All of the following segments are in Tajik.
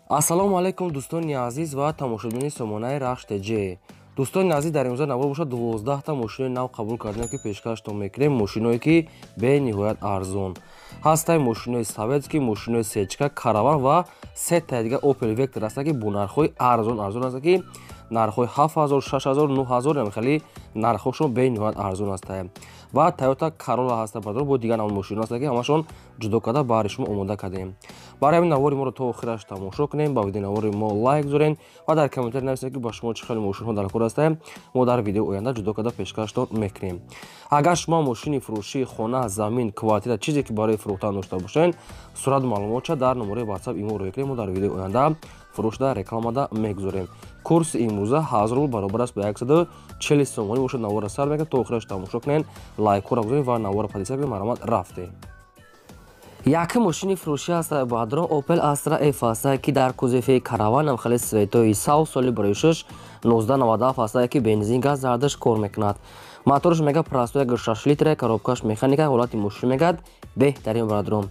ассалому алайкум дӯстони азиз ва тамошобини сомонаи рахш теҷе. дӯстони азиз, дар имрӯза навор боша 12та мошинои нав қабул кардем ки пешкаштон мекунем, мошиное ки бениҳоят арзон ҳастанд. мошинои советский, мошинои сечка, караван ва сетта дига Opel Vectra ҳастанд ки бо нархҳои арзон ҳастанд ки нархҳои 7000, 6000, 9000 хеле нархҳошон бениҳоят арзон ҳастанд. ва Toyota Corolla ҳаста бардор бо дигар навъи мошина ҳастанд ки ҳамашон ҷудо карда барои шумо омода кардем. барои ҳамин навори моро то охираш тамошо кунем, ба видео навори мо лайк гузорен ва дар комментар нависед ки ба шумо чӣ хеле мошинҳо дар кор ҳастанд. мо дар видеои оянда ҷудо карда пешкаштон мекунем. агар шумо мошини фурӯшӣ, хона, замин, квартира чизе ки барои фурӯхтан дошта бошед, сурат маълумотша дар номераи WhatsApp имо рӯй кунем. мо дар видеои оянда фурӯшда рекламада мегузорем. курси имрӯза 1000 рубл баробар аст ба 140 сомонӣ бошад. навора сар мекунед, то охираш тамошо кунед, лайкҳоро гузоред ва навора падиса кунед. маромад рафте. яке мошини фурӯшӣ ҳаста баъдро Opel Astra F ҳаста ки дар кузефи караван хеле светои соли барои 6 1997 ҳаста ки бензин газ зардаш кор мекунад. моторш мега простой 6 литр, коробкаш механика, ҳолати мошин мегад беҳтарин баъдро.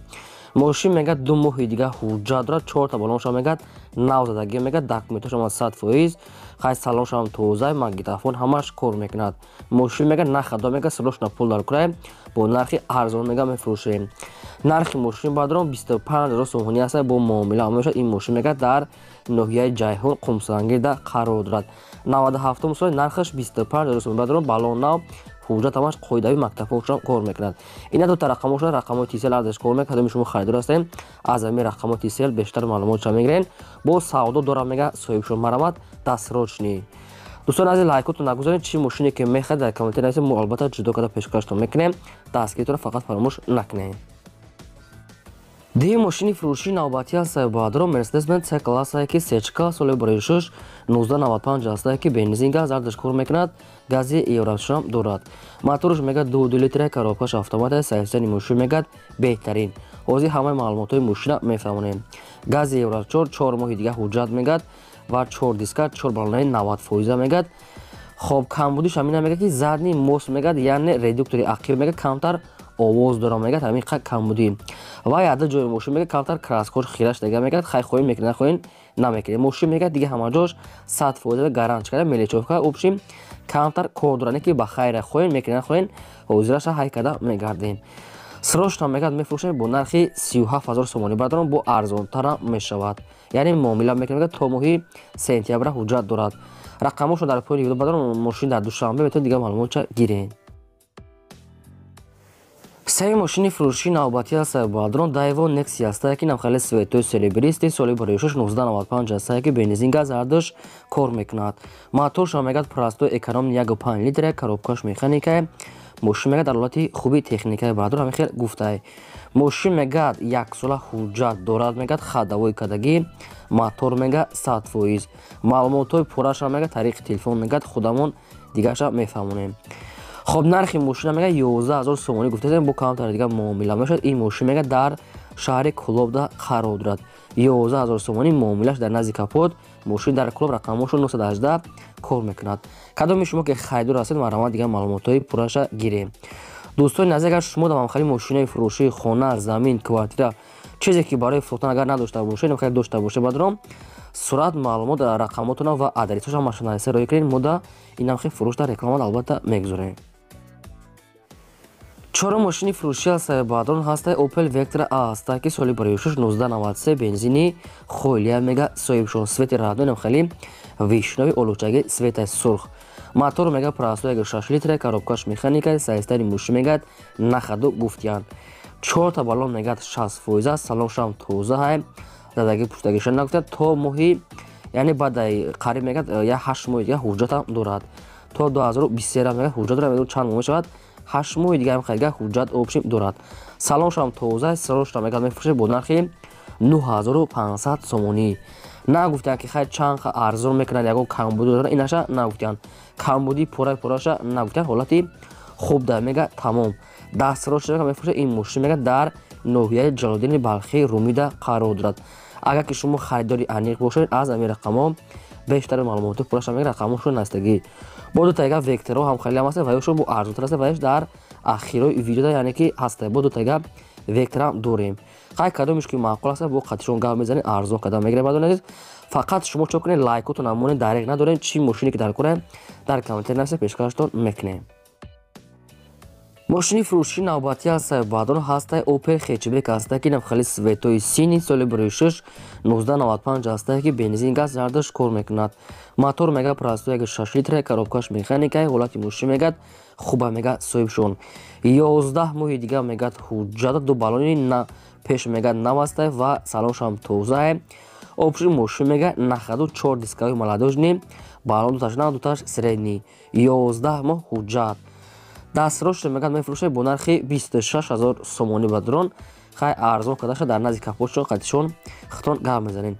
мошин мегад 2 моҳи дига ҳуҷҷат дорад, 4 та балонша мегад нав задагӣ мегад, документашам 100%, хай салоншам тоза, магнитофон ҳамаш кор мекунад. мошин мегад нахадо мегад срочно пул дар курай бо нархи арзон мега мефурӯшем. нархи мошин баъдро 25000 сомонӣ аст бо муомила мешавад. ин мошин мегад дар ноҳияи ҷайҳун қумсангирда қарор дорад. 97 соли нархаш 25000 сомонӣ баъдро балон нав ҳуҷҷат ҳамаш қоидави мактабҳошам кор мекунад. ина дута рақамошон рақамои TCL ардаш кор мекунад. ҳадоми шумо харидор ҳастем аз ҳамин рақамои TCL бештар маълумотша мегирен. бо савдо дорам мега соҳибшон марамад дастрочни. дӯстони азиз, лайкотон нагузоред. чӣ мошине ки мехоҳед дар комментар нависед, мо албатта ҷудо карда пешкаштон мекунем. дастгиритонро фақат фаромӯш накунед. дигар мошини фурӯшии навбатӣ ҳаст баъдро Mercedes-Benz C-класс ки сечка соли барои 6 1995 ҳаст ки бензин газ ардаш кор мекунад, гази еврошам дорад. моторш мегад 2 литр, коробкаш автомат, сайфсани мошин мегад беҳтарин. ҳозир ҳамаи маълумотои мошина мефаҳмонем. гази евро 4 моҳи дига ҳуҷҷат мегад ва 4 диска 4 балонаи 90% мегад. хоб камбудиш ҳамина мегад ки задни мос мегад, яъне редуктори ақиб мегад камтар овоз дорам мегад. ҳамин камбуди ва яда ҷои мошин мегад камтар краскош хираш дега мегад. хай хоҳем мекунед, хоҳем намекунед. мошин мегад дига ҳама ҷош 100% гарант карда мелечовка обшим камтар кор доране ки ба хайра хоҳем мекунед, хоҳем ҳозираша ҳай карда мегардем. срочно мегад мефурӯшем бо нархи 37000 сомонӣ баъдро бо арзонтара мешавад. яъне муомила мекунад то моҳи сентябра ҳуҷҷат дорад. рақамошо дар поини видео баъдро мошин дар душанбе метавонед дига маълумотша гиред. сеюм мошини фурӯшии навбатӣ аст баъдро Daewoo Nexia аст ки навхеле светои селебристи соли барои 6 1995 аст ки бензин газ ардаш кор мекунад. моторша мегад простой эконом 1.5 литр, коробкаш механика, мошин мегад дар ҳолати хуби техникаи баъдро ҳамин хел гуфтай. мошин мегад 1 сола ҳуҷҷат дорад, мегад хадавои кадагӣ, мотор мегад 100%, маълумотои пораша мегад тариқи телефон мегад худамон дигаша мефаҳмонем. хоб нархи мошина мегад 11000 сомонӣ гуфтаем бо камтар дига муомила мешавад. ин мошин мегад дар шаҳри Кӯлобда қарор дорад. 11000 сомонӣ муомилаш дар назди капот. мошин дар Кӯлоб рақамошо 918 кор мекунад. кадоми шумо ки хайдор ҳастед, маромад дига маълумотои пураша гирем. дӯстони азиз, агар шумо дар хамхали мошинаи фурӯшии хона, замин, квартира чизе ки барои фурӯхтан агар надошта бошед, намехоҳед дошта бошед, баъдро сурат маълумот рақамотона ва адресҳоша машинаиса рӯй кунед. мо да ин намхи фурӯшда рекламада албатта мегузорем. чорум мошини фурӯшӣ аст баъдро ҳаст Opel Vectra A аст ки соли барои 6 1993 бензини хойлия мега соҳибшон свети радои хеле вишнови олучаги свети сурх. мотор мега простой 6 литр, коробкаш механика, сайстари мошин мегад нахаду гуфтиян. 4 та балон мегад 60%, салоншам тоза ҳай, задаги пуштагиша нагуфтад. то моҳи яъне баъдаи қариб мегад я 8 моҳи дига ҳуҷҷатам дорад. то 2023 мегад ҳуҷҷат дорад. медон чанд моҳ мешавад, 8 моҳи дига хелга ҳуҷҷат обшим дорад. салоншам тоза, срочно мегад мефурӯшад бо нархи 9500 сомонӣ. нагуфтанд ки хай чанд арзон мекунад, ягон камбуди дорад, инаша нагуфтанд. камбуди пораша нагуфтанд, ҳолати хуб да мега тамом. дастрочно мега мефурӯшад. ин мошин мега дар ноҳияи ҷалолиддини балхи румида қарор дорад. агар ки шумо харидори аниқ бошед, аз ҳамин рақамҳо бештар маълумоти пураша мега рақамошо настагӣ. бо дута дига Vectra ҳам хеле ҳаст ва ёшон бо арзонтар аст ва дар ахирои видеода яъне ки ҳаст. бо дута дига вектора дорем. Хай кадомиш ки маъқул аст бо қатишон гап мезанед арзон кадом мегирад бардор азиз. Фақат шумо чо кунед лайкотон намонед дариқ надорем чӣ мошине ки дар кора дар комментари нависа пешкаштон мекунем. мошини фурӯшии навбатӣ ҳастаи баъдон ҳастаи Opel хечбек ҳастае ки навхали светои сини соли 96 1995 ҳастае ки бензин газ зардаш кор мекунад. мотор мега простояги 6 литра коробкаш механикаи ҳолати мошин мегад хуба мега соҳибшон 11 моҳи дига мегад ҳуҷҷат ду балони пеш мегад нав ҳастае ва салоншам тозае. обшини мошин мега нахаду 4 дискаҳои маладожни балон дуташ нав дуташ средни 11 моҳ ҳуҷҷат. дастрош мегад мефурӯшад бо нархи 26 000 сомонӣ ба дрон. хай арзон кардаша дар назди капотшон қатишон хитон гап мезанем.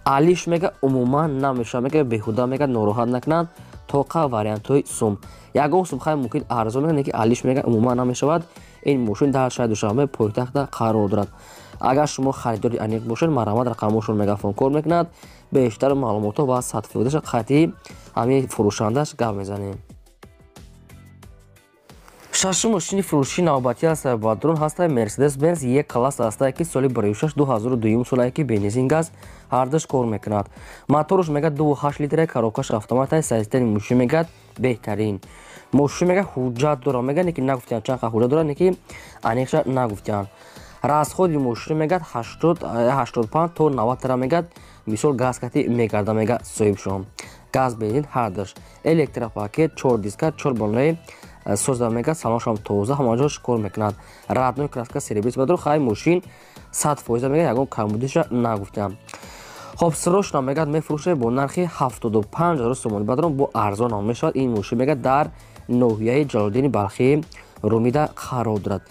алиш мега умуман намеша мега беҳуда мега нороҳат накунанд тоқа вариантҳои сум ягон сум хай мумкин арзон мега неки алиш мега умуман намешавад. ин мошин дар шаҳри душанбе пойтахта қарор дорад. агар шумо харидори аниқ бошед марамат рақамошон мегафон кор мекунад. бештар маълумото ва сатфиодаша қати ҳамин фурӯшандаш гап мезанем. шашум мошини фурӯшии навбатӣ ҳастаи ба дрон ҳастаи Mercedes-Benz Е класс ҳастае ки соли 46 2002 солае ки бензин газ ҳардаш кор мекунад. моторуш мегад 2.8 литра коробкаш автоматаи системи мошин мегад беҳтарин. мошин мега ҳуҷҷат дора мега неки нагуфтиян чанд ҳуҷҷат дора неки аниқша нагуфтиян. расходи мошин мегад 85 то 90 тара мегад мисол газ кати мегарда мега соҳибшон. газ бензин ҳардаш электропакет 4 диска 4 балонаи созда мегад салоншам тоза ҳамаҷош кор мекунад. раднои краска серебрис бадро хай мошин 100% мегад ягон камбудиша нагуфтам. хоб срош мегад мефурӯшад бо нархи 75 000 сомонӣ бадрон бо арзон ном мешавад. ин мошин мегад дар ноҳияи ҷалолиддини балхи румида қарор дорад.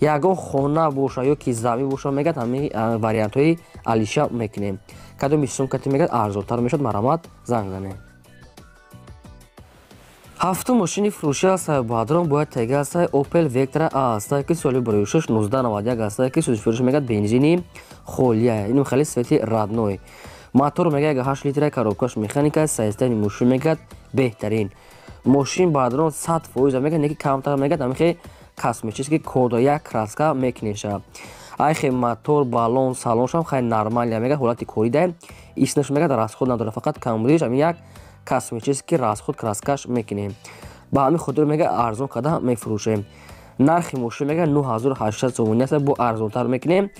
ягон хона боша ё ки замин боша мегад ҳамин вариантҳои алиша мекунем. кадоми сумкати мегад арзонтар мешавад марамат занг занем. ҳафтум мошини фурӯшӣ ҳастаи баъдрон бояд тега ҳастаи Opel Vectra A ҳастае ки соли 46 1991 ҳастае ки сӯзишфурӯш мегад бензини холия ин хеле свети радной. мотор мега 8 литра коробкаш механика системи мошин мегад беҳтарин. мошин баъдрон 100% мега неки камтар мегад ҳамихе косметически кода як краска мекунеша. айхе мотор балон салоншам хай нормалия мега ҳолати коридае иснаш мегад расход надора фақат камбудиш ҳамин як косметически расход краскаш мекунем. ба ҳамин хотир мега арзон карда мефурӯшем. нархи мошин мега 9800 сомонӣ аст бо арзонтар мекунем.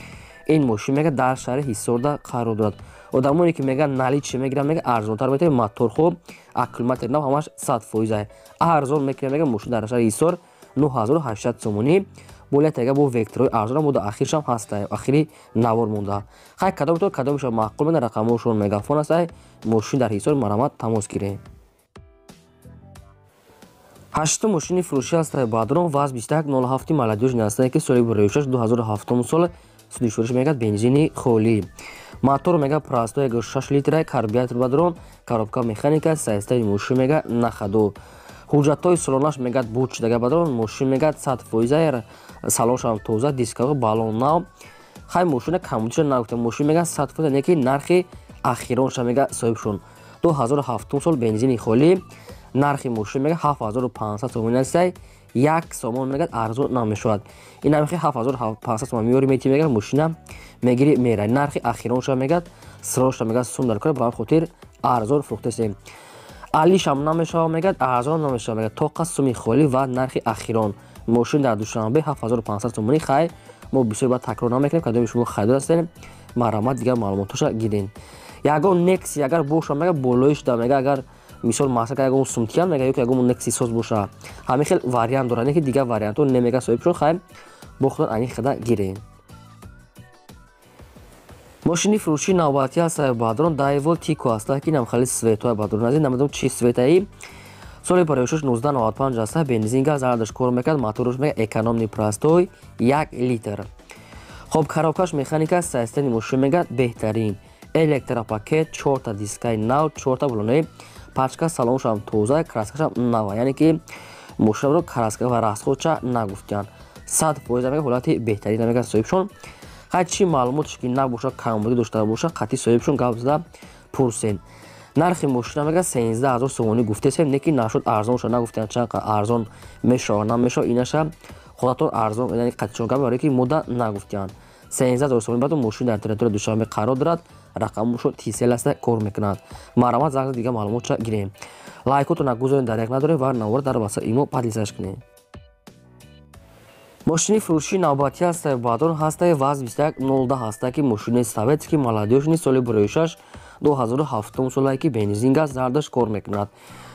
ин мошин мега дар шаҳри ҳисорда қарор дорад. одамоне ки мега наличи мегиранд мега арзонтар метавонед мотор хуб аккумулятори нав ҳамаш 100% арзон мекунем мега мошин дар шаҳри ҳисор 9800 сомонӣ. болия тега бо векторои арзон буда ахиршам ҳастае ахири навор монда. хай кадомитон кадомиша маъқул мега рақамошон мегафон астае мошин дар ҳисор марамат тамос гирем. ҳаштум мошини фурӯшӣ ҳастаи баъдрон ВАЗ 2107 молодёжни ҳастае ки соли 46 2007 сол судишфурӯш мегад бензини холӣ. мотор мега простояги 6 литра карбюратор бадрон коробка механика системи мошин мега нахаду. ҳуҷҷатҳои солонаш мегад буд шудага бадрон мошин мегад 100% салоншам тоза дискаҳо балон нав. хай мошина камбудиша нагуфта мошин мега 100% неки нархи ахиронша мега соҳибшон 2007 сол бензини холӣ. нархи мошин мега 7500 сомонӣ астае як сомон мегад арзон намешавад. ин ҳамихе 7500 сомон меёри мети мегад мошина мегири мера нархи ахиронша мегад сроша мегад сум дар кора ба ҳамин хотир арзон фурӯхтасем. алишам намешава мегад арзон намешава мегад тоқа суми холӣ ва нархи ахирон мошин дар душанбе 7500 сомонӣ. хай мо бисёр ба такрор намекунем кадоми шумо хайдор ҳастем марамат дигар маълумотоша гирем. ягон некси агар боша мега болоиш да мега агар мисол масака ягон сумтиян мега ё ки ягон некси соз боша ҳамин хел вариант дора неки дигар вариантҳо немега соҳибшон хай бо худон аниқ хада гирем. мошини фурӯшии навбатӣ ҳастаи баъдрон Daewoo Tico ҳастае ки намхали светои баъдрон азиз намедонам чӣ светаи соли 46 1995 ҳастае бензин газ ардаш кор мекард моторуш мега экономни простой 1 литр. хоб коробкаш механика системи мошин мега беҳтарин электропакет 4 та дискаи нав 4 та балонаи пачка салоншам тоза краскашам нава яъне ки мошинро краска ва расходша нагуфтиян 100% мега ҳолати беҳтарин мега соҳибшон. хай чӣ маълумотш ки набоша камбудӣ дошта боша қатъи соҳибшон гап зада пурсен. нархи мошина мега 13000 сомонӣ гуфтесем неки нашуд арзонша нагуфтиян чанд арзон мешава намешава инаша خودتون ارزان یعنی قطعشون برای که مدت نگفتین 13000 سوم بعد ماشین در تریتوری دوشنبه قرار دارد رقمش تیسل است کار میکند مرامت زنگ دیگه معلومات چه گیریم لایکتون نگذارین درک نداره و نوار در واسه ایمو پادیسش کنین ماشین فروشی نوبتی است بادون هست واز 21 هست که ماشین советский молодежный соли برویشش 2007 سالی که بنزین گاز زردش کار میکند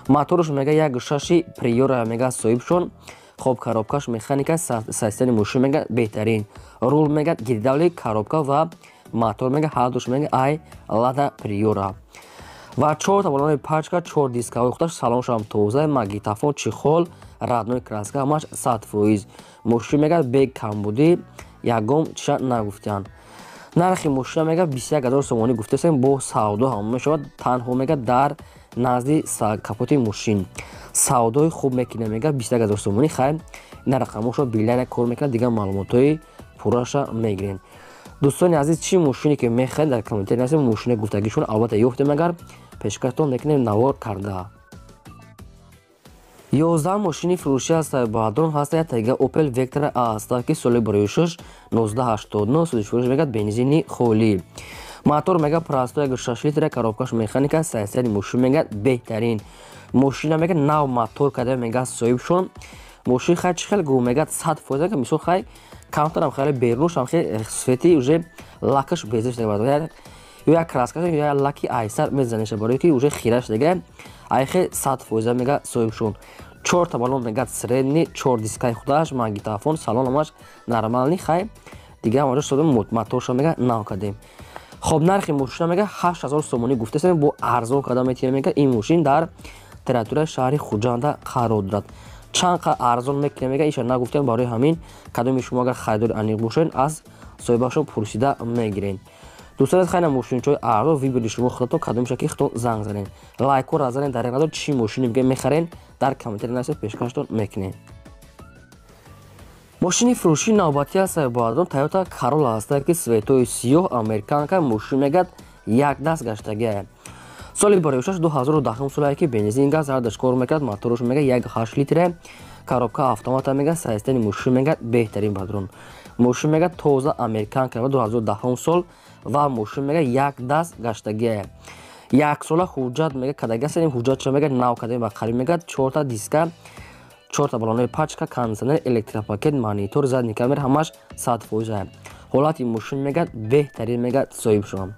موتورش میگه یک شاشی پریور میگه صاحبشون خوب коробкаш механика системаи мошин мега беҳтарин рул мега гирдавли коробка ва мотор мега ҳардуш мега ай лада приора ва 4 та балони пачка 4 дискаҳои худаш салоншам тоза магнитофон чихол радной краска ҳамаш 100% мошин мега бег камбуди ягом чиша нагуфтиян нархи мошина мега 21000 сомонӣ гуфтасем бо савдо ҳам мешавад танҳо мега дар назди капоти мошин савдои хуб мекина мега 21000 сомонӣ хай ина рақамошо билайна кор мекунад дигар маълумотҳои пурраша мегирен дӯстони азиз чӣ мошине ки мехоҳед дар комментари нависед мошина гуфтагишон албатта ёфтем агар пешкаштон мекунем навор карда 11 мошини фурӯшӣ ҳаст баъдон ҳаст як таги Opel Vectra A ҳаст ки соли бароишаш 1989 судишфурӯш мегӯяд бензини холӣ мотор мега простой 6 литр коробкаш механика системаи мошин мега беҳтарин мошина мега нав мотор када мега соҳибшон мошин хай чихел гу мега 100% ка мисол хай камтарам хай бернуш ам хай свети уже лакаш безиш дега як краска ё лаки айсар мезанеша барои ки уже хираш дега ай хай 100% мега соҳибшон 4 та балон мега средни 4 дискаи худаш магнитофон салон амаш нормални хай дига амаҷо шудем моторша мега нав кадем хоб нархи мошина мега 8000 сомонӣ гуфтасем бо арзон када метия мега ин мошин дар територияи шаҳри хуҷанда қарор дорад чанд қа арзон мекина мега иша нагуфтем барои ҳамин кадоми шумо агар харидори аниқ бошед аз соҳибашон пурсида мегирен дӯстон хайна мошинчои арзон вибери шумо худатон кадомиша ки худтон занг занен лайко разанен дар надор чӣ мошини мега мехарен дар комментари нависед пешкаштон мекунен мошини фурӯшии навбатӣ аст баъдон Toyota Corolla аст ки светои сиёҳ американка мошин мегад як даст гаштагия соли бароишаш 2010 солае ки бензин газ зардаш кор мекард моторош мега 1.8 литре коробка автомата мега системаи мошин мега беҳтарин бадрон мошин мега тоза американка 2010 сол ва мошин мега як даст гаштагия як сола ҳуҷҷат мега кадагасанем ҳуҷҷатша мега нав кадем ва қариб мега 4 та диска 4 та балонои пачка кондиционер электропакет монитор задни камера ҳамаш 100% ҳолати мошин мега беҳтарин мега соҳибшон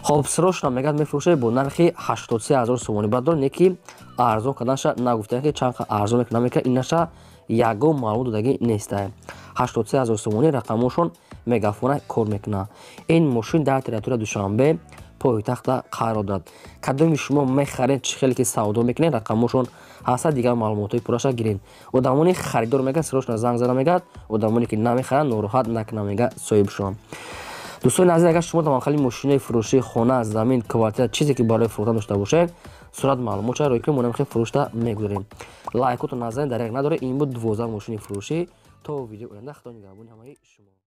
хоб срочно мега мефурӯшад бо нархи 83000 сомонӣ бардор неки арзон кадаша нагуфтем ки чанд арзон мекунам мека инаша ягон маълумот додагӣ неста 83000 сомонӣ рақамошон мегафона кор мекунад ин мошин дар територияи душанбе пойтахта қарор дорад кадоми шумо мехаред чӣ хеле ки савдо мекунед рақамошон ҳаста дигар маълумотҳои пурраша гирен одамони харидор мега срочно занг зана мегад одамоне ки намехаранд нороҳат накуна мега соҳибшон дӯстони азиз агар шумо тамахали мошинаи фурӯшии хона замин квартира чизе ки барои фурӯхтан дошта бошед сурат маълумотша рӯи ки мо намехи фурӯшта мегузорем лайкотон назарен дарек надоре ин буд 12 мошини фурӯшӣ то видео оянда худо нигаҳбони ҳамаи шумо